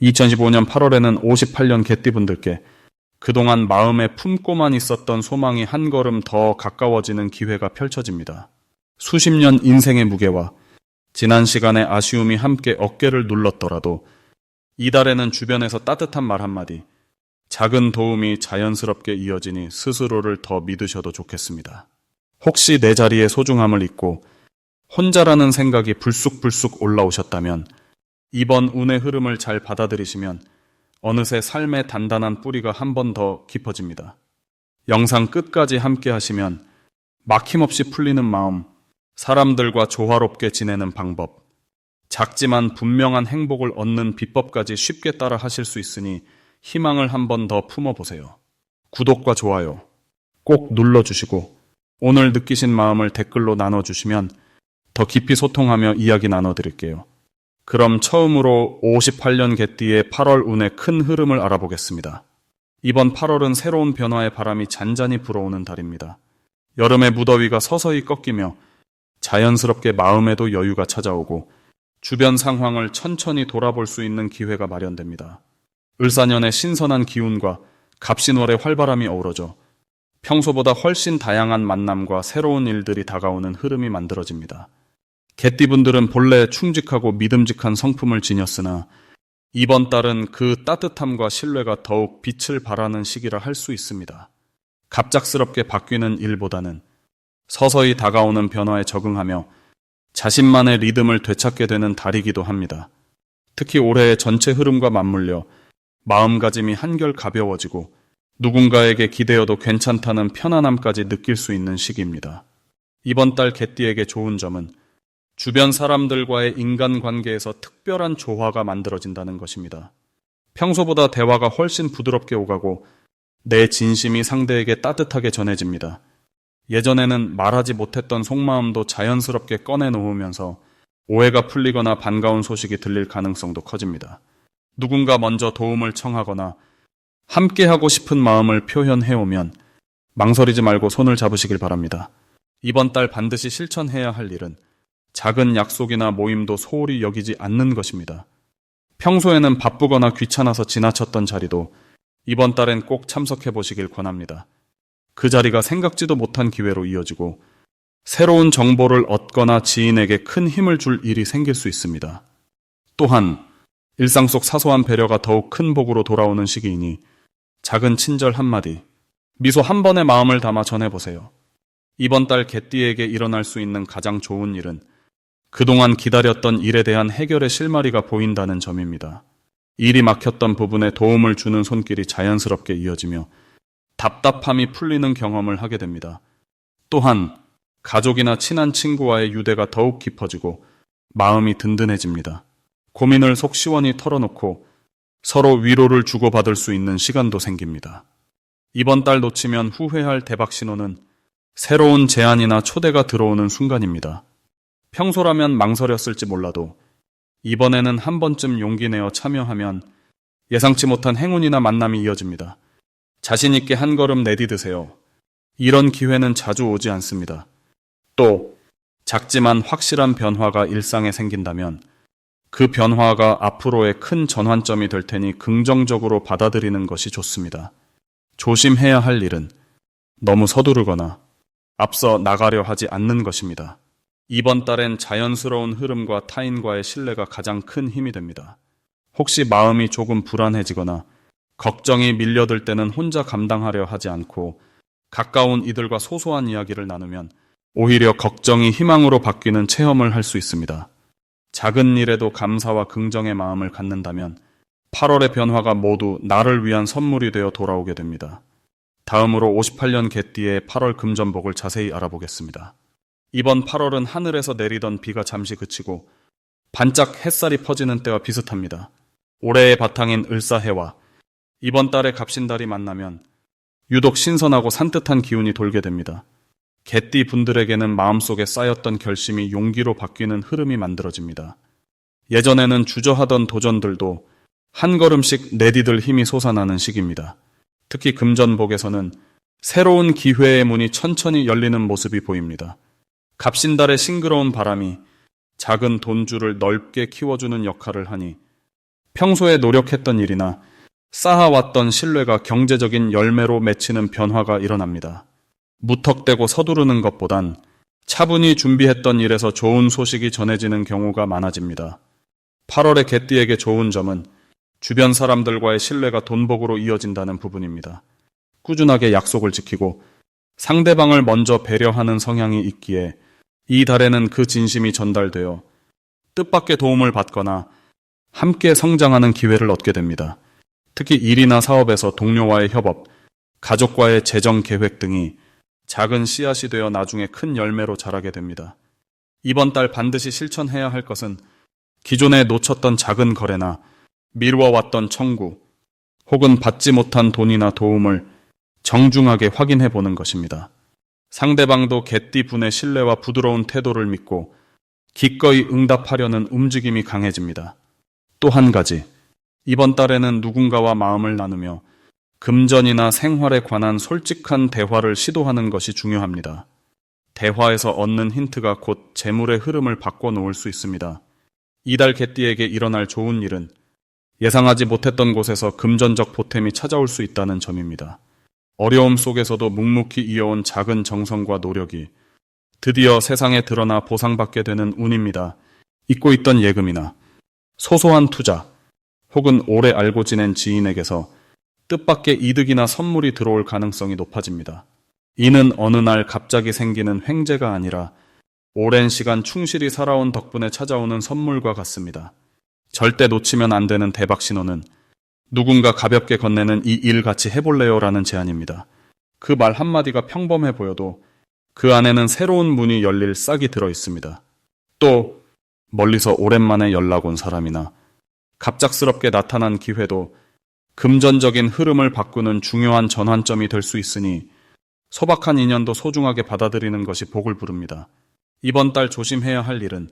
2015년 8월에는 58년 개띠분들께 그동안 마음에 품고만 있었던 소망이 한 걸음 더 가까워지는 기회가 펼쳐집니다. 수십 년 인생의 무게와 지난 시간의 아쉬움이 함께 어깨를 눌렀더라도 이달에는 주변에서 따뜻한 말 한마디, 작은 도움이 자연스럽게 이어지니 스스로를 더 믿으셔도 좋겠습니다. 혹시 내 자리의 소중함을 잊고 혼자라는 생각이 불쑥불쑥 올라오셨다면 이번 운의 흐름을 잘 받아들이시면 어느새 삶의 단단한 뿌리가 한 번 더 깊어집니다. 영상 끝까지 함께 하시면 막힘없이 풀리는 마음, 사람들과 조화롭게 지내는 방법, 작지만 분명한 행복을 얻는 비법까지 쉽게 따라 하실 수 있으니 희망을 한 번 더 품어보세요. 구독과 좋아요 꼭 눌러주시고 오늘 느끼신 마음을 댓글로 나눠주시면 더 깊이 소통하며 이야기 나눠드릴게요. 그럼 처음으로 58년 개띠의 8월 운의 큰 흐름을 알아보겠습니다. 이번 8월은 새로운 변화의 바람이 잔잔히 불어오는 달입니다. 여름의 무더위가 서서히 꺾이며 자연스럽게 마음에도 여유가 찾아오고 주변 상황을 천천히 돌아볼 수 있는 기회가 마련됩니다. 을사년의 신선한 기운과 갑신월의 활바람이 어우러져 평소보다 훨씬 다양한 만남과 새로운 일들이 다가오는 흐름이 만들어집니다. 개띠분들은 본래 충직하고 믿음직한 성품을 지녔으나 이번 달은 그 따뜻함과 신뢰가 더욱 빛을 발하는 시기라 할 수 있습니다. 갑작스럽게 바뀌는 일보다는 서서히 다가오는 변화에 적응하며 자신만의 리듬을 되찾게 되는 달이기도 합니다. 특히 올해의 전체 흐름과 맞물려 마음가짐이 한결 가벼워지고 누군가에게 기대어도 괜찮다는 편안함까지 느낄 수 있는 시기입니다. 이번 달 개띠에게 좋은 점은 주변 사람들과의 인간관계에서 특별한 조화가 만들어진다는 것입니다. 평소보다 대화가 훨씬 부드럽게 오가고 내 진심이 상대에게 따뜻하게 전해집니다. 예전에는 말하지 못했던 속마음도 자연스럽게 꺼내놓으면서 오해가 풀리거나 반가운 소식이 들릴 가능성도 커집니다. 누군가 먼저 도움을 청하거나 함께하고 싶은 마음을 표현해오면 망설이지 말고 손을 잡으시길 바랍니다. 이번 달 반드시 실천해야 할 일은 작은 약속이나 모임도 소홀히 여기지 않는 것입니다. 평소에는 바쁘거나 귀찮아서 지나쳤던 자리도 이번 달엔 꼭 참석해 보시길 권합니다. 그 자리가 생각지도 못한 기회로 이어지고 새로운 정보를 얻거나 지인에게 큰 힘을 줄 일이 생길 수 있습니다. 또한 일상 속 사소한 배려가 더욱 큰 복으로 돌아오는 시기이니 작은 친절 한마디, 미소 한 번의 마음을 담아 전해보세요. 이번 달 개띠에게 일어날 수 있는 가장 좋은 일은 그동안 기다렸던 일에 대한 해결의 실마리가 보인다는 점입니다. 일이 막혔던 부분에 도움을 주는 손길이 자연스럽게 이어지며 답답함이 풀리는 경험을 하게 됩니다. 또한 가족이나 친한 친구와의 유대가 더욱 깊어지고 마음이 든든해집니다. 고민을 속 시원히 털어놓고 서로 위로를 주고받을 수 있는 시간도 생깁니다. 이번 달 놓치면 후회할 대박 신호는 새로운 제안이나 초대가 들어오는 순간입니다. 평소라면 망설였을지 몰라도 이번에는 한 번쯤 용기 내어 참여하면 예상치 못한 행운이나 만남이 이어집니다. 자신 있게 한 걸음 내디드세요. 이런 기회는 자주 오지 않습니다. 또 작지만 확실한 변화가 일상에 생긴다면 그 변화가 앞으로의 큰 전환점이 될 테니 긍정적으로 받아들이는 것이 좋습니다. 조심해야 할 일은 너무 서두르거나 앞서 나가려 하지 않는 것입니다. 이번 달엔 자연스러운 흐름과 타인과의 신뢰가 가장 큰 힘이 됩니다. 혹시 마음이 조금 불안해지거나 걱정이 밀려들 때는 혼자 감당하려 하지 않고 가까운 이들과 소소한 이야기를 나누면 오히려 걱정이 희망으로 바뀌는 체험을 할 수 있습니다. 작은 일에도 감사와 긍정의 마음을 갖는다면 8월의 변화가 모두 나를 위한 선물이 되어 돌아오게 됩니다. 다음으로 58년 개띠의 8월 금전복을 자세히 알아보겠습니다. 이번 8월은 하늘에서 내리던 비가 잠시 그치고 반짝 햇살이 퍼지는 때와 비슷합니다. 올해의 바탕인 을사해와 이번 달의 갑신달이 만나면 유독 신선하고 산뜻한 기운이 돌게 됩니다. 개띠 분들에게는 마음속에 쌓였던 결심이 용기로 바뀌는 흐름이 만들어집니다. 예전에는 주저하던 도전들도 한 걸음씩 내디딜 힘이 솟아나는 시기입니다. 특히 금전복에서는 새로운 기회의 문이 천천히 열리는 모습이 보입니다. 갑신달의 싱그러운 바람이 작은 돈줄을 넓게 키워주는 역할을 하니 평소에 노력했던 일이나 쌓아왔던 신뢰가 경제적인 열매로 맺히는 변화가 일어납니다. 무턱대고 서두르는 것보단 차분히 준비했던 일에서 좋은 소식이 전해지는 경우가 많아집니다. 8월의 개띠에게 좋은 점은 주변 사람들과의 신뢰가 돈복으로 이어진다는 부분입니다. 꾸준하게 약속을 지키고 상대방을 먼저 배려하는 성향이 있기에 이 달에는 그 진심이 전달되어 뜻밖의 도움을 받거나 함께 성장하는 기회를 얻게 됩니다. 특히 일이나 사업에서 동료와의 협업, 가족과의 재정 계획 등이 작은 씨앗이 되어 나중에 큰 열매로 자라게 됩니다. 이번 달 반드시 실천해야 할 것은 기존에 놓쳤던 작은 거래나 미루어왔던 청구, 혹은 받지 못한 돈이나 도움을 정중하게 확인해 보는 것입니다. 상대방도 개띠분의 신뢰와 부드러운 태도를 믿고 기꺼이 응답하려는 움직임이 강해집니다. 또 한 가지, 이번 달에는 누군가와 마음을 나누며 금전이나 생활에 관한 솔직한 대화를 시도하는 것이 중요합니다. 대화에서 얻는 힌트가 곧 재물의 흐름을 바꿔놓을 수 있습니다. 이달 개띠에게 일어날 좋은 일은 예상하지 못했던 곳에서 금전적 보탬이 찾아올 수 있다는 점입니다. 어려움 속에서도 묵묵히 이어온 작은 정성과 노력이 드디어 세상에 드러나 보상받게 되는 운입니다. 잊고 있던 예금이나 소소한 투자, 혹은 오래 알고 지낸 지인에게서 뜻밖의 이득이나 선물이 들어올 가능성이 높아집니다. 이는 어느 날 갑자기 생기는 횡재가 아니라 오랜 시간 충실히 살아온 덕분에 찾아오는 선물과 같습니다. 절대 놓치면 안 되는 대박 신호는 누군가 가볍게 건네는 이 일 같이 해볼래요? 라는 제안입니다. 그 말 한마디가 평범해 보여도 그 안에는 새로운 문이 열릴 싹이 들어 있습니다. 또 멀리서 오랜만에 연락 온 사람이나 갑작스럽게 나타난 기회도 금전적인 흐름을 바꾸는 중요한 전환점이 될 수 있으니 소박한 인연도 소중하게 받아들이는 것이 복을 부릅니다. 이번 달 조심해야 할 일은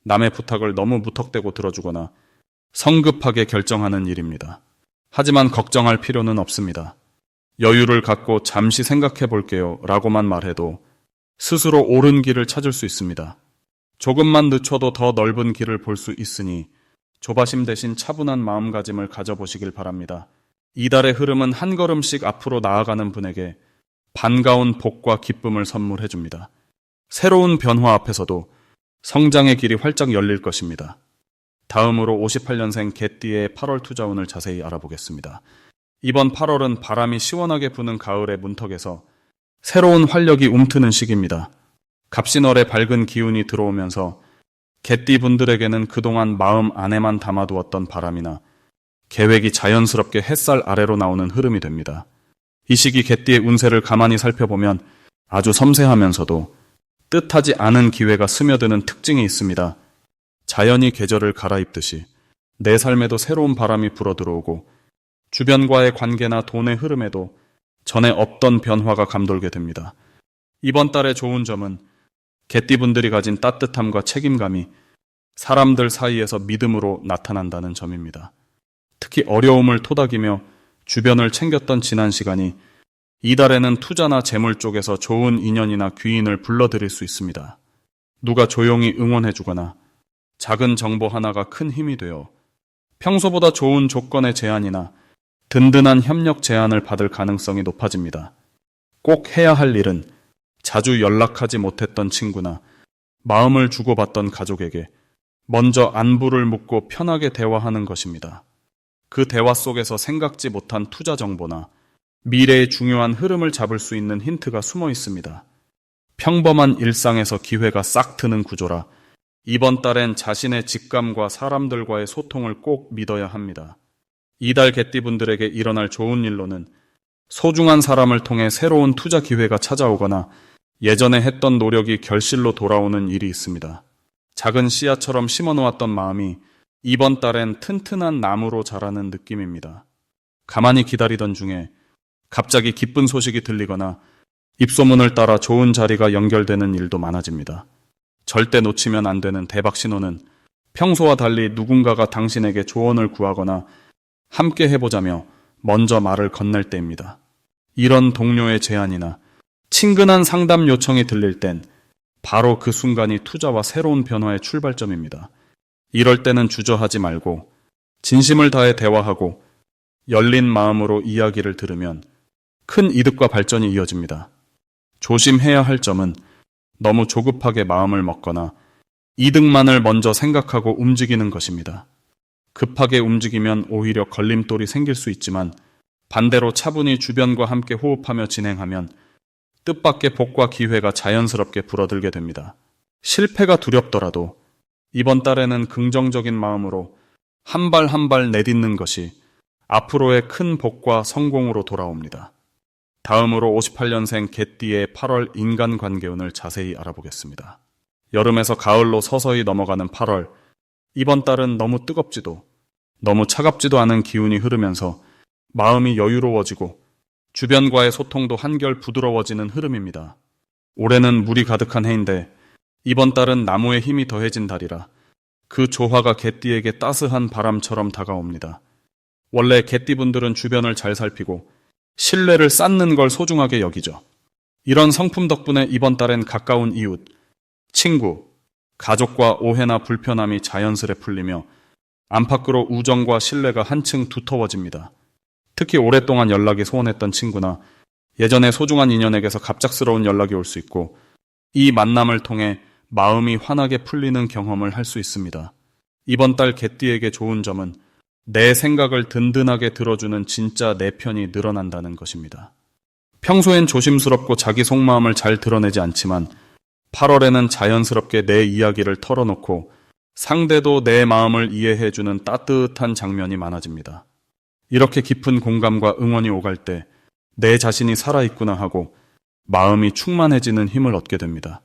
남의 부탁을 너무 무턱대고 들어주거나 성급하게 결정하는 일입니다. 하지만 걱정할 필요는 없습니다. 여유를 갖고 잠시 생각해 볼게요 라고만 말해도 스스로 옳은 길을 찾을 수 있습니다. 조금만 늦춰도 더 넓은 길을 볼 수 있으니 조바심 대신 차분한 마음가짐을 가져보시길 바랍니다. 이달의 흐름은 한 걸음씩 앞으로 나아가는 분에게 반가운 복과 기쁨을 선물해 줍니다. 새로운 변화 앞에서도 성장의 길이 활짝 열릴 것입니다. 다음으로 58년생 개띠의 8월 투자운을 자세히 알아보겠습니다. 이번 8월은 바람이 시원하게 부는 가을의 문턱에서 새로운 활력이 움트는 시기입니다. 갑신월의 밝은 기운이 들어오면서 개띠분들에게는 그동안 마음 안에만 담아두었던 바람이나 계획이 자연스럽게 햇살 아래로 나오는 흐름이 됩니다. 이 시기 개띠의 운세를 가만히 살펴보면 아주 섬세하면서도 뜻하지 않은 기회가 스며드는 특징이 있습니다. 자연이 계절을 갈아입듯이 내 삶에도 새로운 바람이 불어들어오고 주변과의 관계나 돈의 흐름에도 전에 없던 변화가 감돌게 됩니다. 이번 달의 좋은 점은 개띠분들이 가진 따뜻함과 책임감이 사람들 사이에서 믿음으로 나타난다는 점입니다. 특히 어려움을 토닥이며 주변을 챙겼던 지난 시간이 이달에는 투자나 재물 쪽에서 좋은 인연이나 귀인을 불러들일 수 있습니다. 누가 조용히 응원해주거나 작은 정보 하나가 큰 힘이 되어 평소보다 좋은 조건의 제안이나 든든한 협력 제안을 받을 가능성이 높아집니다. 꼭 해야 할 일은 자주 연락하지 못했던 친구나 마음을 주고받던 가족에게 먼저 안부를 묻고 편하게 대화하는 것입니다. 그 대화 속에서 생각지 못한 투자 정보나 미래의 중요한 흐름을 잡을 수 있는 힌트가 숨어 있습니다. 평범한 일상에서 기회가 싹 트는 구조라 이번 달엔 자신의 직감과 사람들과의 소통을 꼭 믿어야 합니다. 이달 개띠분들에게 일어날 좋은 일로는 소중한 사람을 통해 새로운 투자 기회가 찾아오거나 예전에 했던 노력이 결실로 돌아오는 일이 있습니다. 작은 씨앗처럼 심어놓았던 마음이 이번 달엔 튼튼한 나무로 자라는 느낌입니다. 가만히 기다리던 중에 갑자기 기쁜 소식이 들리거나 입소문을 따라 좋은 자리가 연결되는 일도 많아집니다. 절대 놓치면 안 되는 대박 신호는 평소와 달리 누군가가 당신에게 조언을 구하거나 함께 해보자며 먼저 말을 건넬 때입니다. 이런 동료의 제안이나 친근한 상담 요청이 들릴 땐 바로 그 순간이 투자와 새로운 변화의 출발점입니다. 이럴 때는 주저하지 말고 진심을 다해 대화하고 열린 마음으로 이야기를 들으면 큰 이득과 발전이 이어집니다. 조심해야 할 점은 너무 조급하게 마음을 먹거나 이득만을 먼저 생각하고 움직이는 것입니다. 급하게 움직이면 오히려 걸림돌이 생길 수 있지만 반대로 차분히 주변과 함께 호흡하며 진행하면 뜻밖의 복과 기회가 자연스럽게 불어들게 됩니다. 실패가 두렵더라도 이번 달에는 긍정적인 마음으로 한 발 한 발 내딛는 것이 앞으로의 큰 복과 성공으로 돌아옵니다. 다음으로 58년생 개띠의 8월 인간관계운을 자세히 알아보겠습니다. 여름에서 가을로 서서히 넘어가는 8월, 이번 달은 너무 뜨겁지도 너무 차갑지도 않은 기운이 흐르면서 마음이 여유로워지고 주변과의 소통도 한결 부드러워지는 흐름입니다. 올해는 물이 가득한 해인데 이번 달은 나무의 힘이 더해진 달이라 그 조화가 개띠에게 따스한 바람처럼 다가옵니다. 원래 개띠분들은 주변을 잘 살피고 신뢰를 쌓는 걸 소중하게 여기죠. 이런 성품 덕분에 이번 달엔 가까운 이웃, 친구, 가족과 오해나 불편함이 자연스레 풀리며 안팎으로 우정과 신뢰가 한층 두터워집니다. 특히 오랫동안 연락이 소원했던 친구나 예전에 소중한 인연에게서 갑작스러운 연락이 올 수 있고 이 만남을 통해 마음이 환하게 풀리는 경험을 할 수 있습니다. 이번 달 개띠에게 좋은 점은 내 생각을 든든하게 들어주는 진짜 내 편이 늘어난다는 것입니다. 평소엔 조심스럽고 자기 속마음을 잘 드러내지 않지만 8월에는 자연스럽게 내 이야기를 털어놓고 상대도 내 마음을 이해해주는 따뜻한 장면이 많아집니다. 이렇게 깊은 공감과 응원이 오갈 때 내 자신이 살아있구나 하고 마음이 충만해지는 힘을 얻게 됩니다.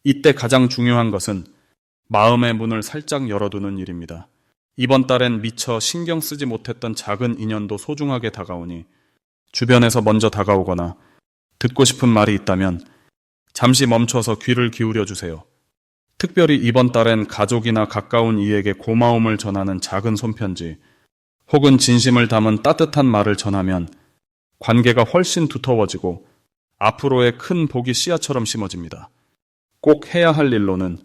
이때 가장 중요한 것은 마음의 문을 살짝 열어두는 일입니다. 이번 달엔 미처 신경 쓰지 못했던 작은 인연도 소중하게 다가오니 주변에서 먼저 다가오거나 듣고 싶은 말이 있다면 잠시 멈춰서 귀를 기울여 주세요. 특별히 이번 달엔 가족이나 가까운 이에게 고마움을 전하는 작은 손편지 혹은 진심을 담은 따뜻한 말을 전하면 관계가 훨씬 두터워지고 앞으로의 큰 복이 씨앗처럼 심어집니다. 꼭 해야 할 일로는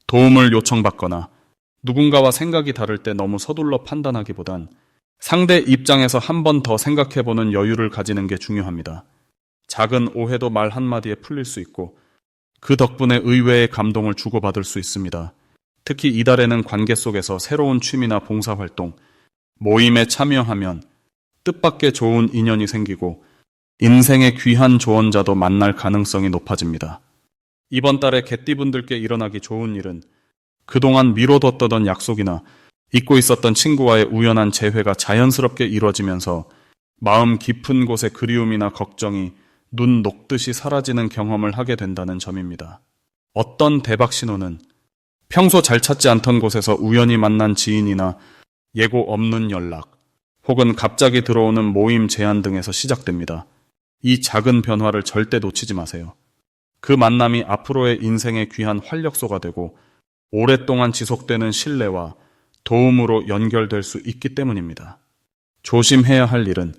도움을 요청받거나 누군가와 생각이 다를 때 너무 서둘러 판단하기보단 상대 입장에서 한 번 더 생각해보는 여유를 가지는 게 중요합니다. 작은 오해도 말 한마디에 풀릴 수 있고 그 덕분에 의외의 감동을 주고받을 수 있습니다. 특히 이달에는 관계 속에서 새로운 취미나 봉사활동, 모임에 참여하면 뜻밖의 좋은 인연이 생기고 인생의 귀한 조언자도 만날 가능성이 높아집니다. 이번 달에 개띠분들께 일어나기 좋은 일은 그동안 미뤄뒀던 약속이나 잊고 있었던 친구와의 우연한 재회가 자연스럽게 이루어지면서 마음 깊은 곳의 그리움이나 걱정이 눈 녹듯이 사라지는 경험을 하게 된다는 점입니다. 어떤 대박 신호는 평소 잘 찾지 않던 곳에서 우연히 만난 지인이나 예고 없는 연락, 혹은 갑자기 들어오는 모임 제안 등에서 시작됩니다. 이 작은 변화를 절대 놓치지 마세요. 그 만남이 앞으로의 인생의 귀한 활력소가 되고 오랫동안 지속되는 신뢰와 도움으로 연결될 수 있기 때문입니다. 조심해야 할 일은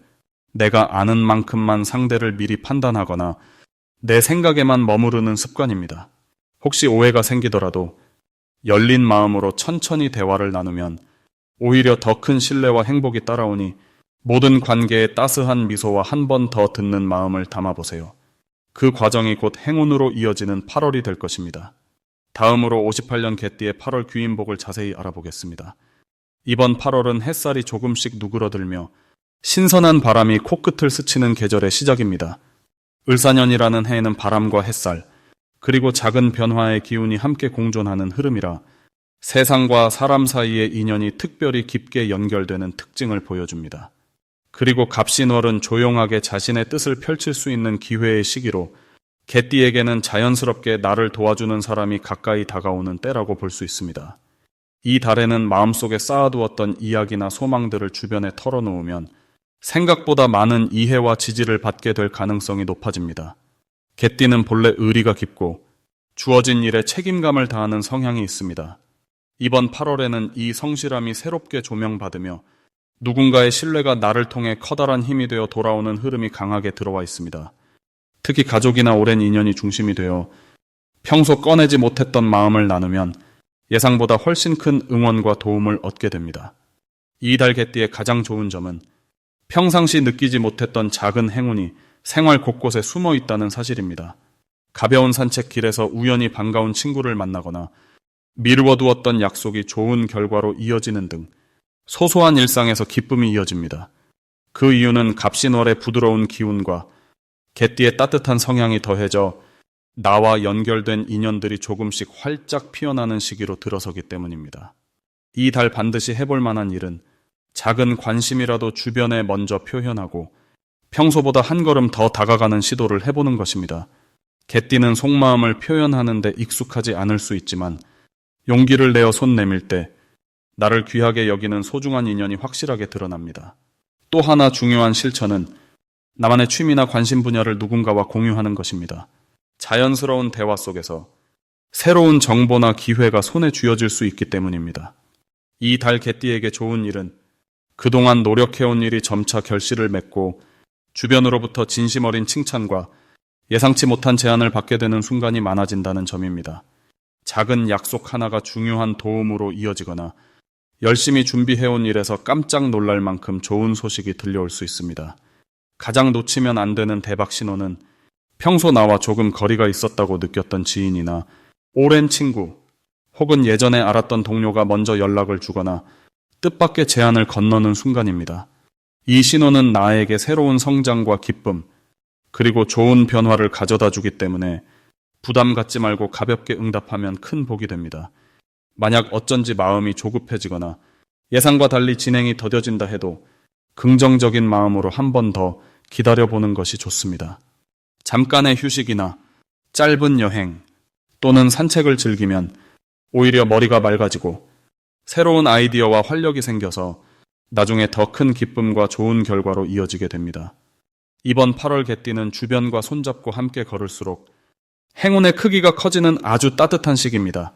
내가 아는 만큼만 상대를 미리 판단하거나 내 생각에만 머무르는 습관입니다. 혹시 오해가 생기더라도 열린 마음으로 천천히 대화를 나누면 오히려 더 큰 신뢰와 행복이 따라오니 모든 관계에 따스한 미소와 한 번 더 듣는 마음을 담아보세요. 그 과정이 곧 행운으로 이어지는 8월이 될 것입니다. 다음으로 58년 개띠의 8월 귀인복을 자세히 알아보겠습니다. 이번 8월은 햇살이 조금씩 누그러들며 신선한 바람이 코끝을 스치는 계절의 시작입니다. 을사년이라는 해에는 바람과 햇살, 그리고 작은 변화의 기운이 함께 공존하는 흐름이라 세상과 사람 사이의 인연이 특별히 깊게 연결되는 특징을 보여줍니다. 그리고 갑신월은 조용하게 자신의 뜻을 펼칠 수 있는 기회의 시기로 개띠에게는 자연스럽게 나를 도와주는 사람이 가까이 다가오는 때라고 볼 수 있습니다. 이 달에는 마음속에 쌓아두었던 이야기나 소망들을 주변에 털어놓으면 생각보다 많은 이해와 지지를 받게 될 가능성이 높아집니다. 개띠는 본래 의리가 깊고 주어진 일에 책임감을 다하는 성향이 있습니다. 이번 8월에는 이 성실함이 새롭게 조명받으며 누군가의 신뢰가 나를 통해 커다란 힘이 되어 돌아오는 흐름이 강하게 들어와 있습니다. 특히 가족이나 오랜 인연이 중심이 되어 평소 꺼내지 못했던 마음을 나누면 예상보다 훨씬 큰 응원과 도움을 얻게 됩니다. 이달 개띠의 가장 좋은 점은 평상시 느끼지 못했던 작은 행운이 생활 곳곳에 숨어 있다는 사실입니다. 가벼운 산책길에서 우연히 반가운 친구를 만나거나 미루어두었던 약속이 좋은 결과로 이어지는 등 소소한 일상에서 기쁨이 이어집니다. 그 이유는 갑신월의 부드러운 기운과 개띠의 따뜻한 성향이 더해져 나와 연결된 인연들이 조금씩 활짝 피어나는 시기로 들어서기 때문입니다. 이 달 반드시 해볼 만한 일은 작은 관심이라도 주변에 먼저 표현하고 평소보다 한 걸음 더 다가가는 시도를 해보는 것입니다. 개띠는 속마음을 표현하는 데 익숙하지 않을 수 있지만 용기를 내어 손 내밀 때 나를 귀하게 여기는 소중한 인연이 확실하게 드러납니다. 또 하나 중요한 실천은 나만의 취미나 관심 분야를 누군가와 공유하는 것입니다. 자연스러운 대화 속에서 새로운 정보나 기회가 손에 쥐어질 수 있기 때문입니다. 이 달 개띠에게 좋은 일은 그동안 노력해온 일이 점차 결실을 맺고 주변으로부터 진심 어린 칭찬과 예상치 못한 제안을 받게 되는 순간이 많아진다는 점입니다. 작은 약속 하나가 중요한 도움으로 이어지거나 열심히 준비해온 일에서 깜짝 놀랄 만큼 좋은 소식이 들려올 수 있습니다. 가장 놓치면 안 되는 대박 신호는 평소 나와 조금 거리가 있었다고 느꼈던 지인이나 오랜 친구 혹은 예전에 알았던 동료가 먼저 연락을 주거나 뜻밖의 제안을 건너는 순간입니다. 이 신호는 나에게 새로운 성장과 기쁨, 그리고 좋은 변화를 가져다 주기 때문에 부담 갖지 말고 가볍게 응답하면 큰 복이 됩니다. 만약 어쩐지 마음이 조급해지거나 예상과 달리 진행이 더뎌진다 해도 긍정적인 마음으로 한 번 더 기다려보는 것이 좋습니다. 잠깐의 휴식이나 짧은 여행 또는 산책을 즐기면 오히려 머리가 맑아지고 새로운 아이디어와 활력이 생겨서 나중에 더 큰 기쁨과 좋은 결과로 이어지게 됩니다. 이번 8월 개띠는 주변과 손잡고 함께 걸을수록 행운의 크기가 커지는 아주 따뜻한 시기입니다.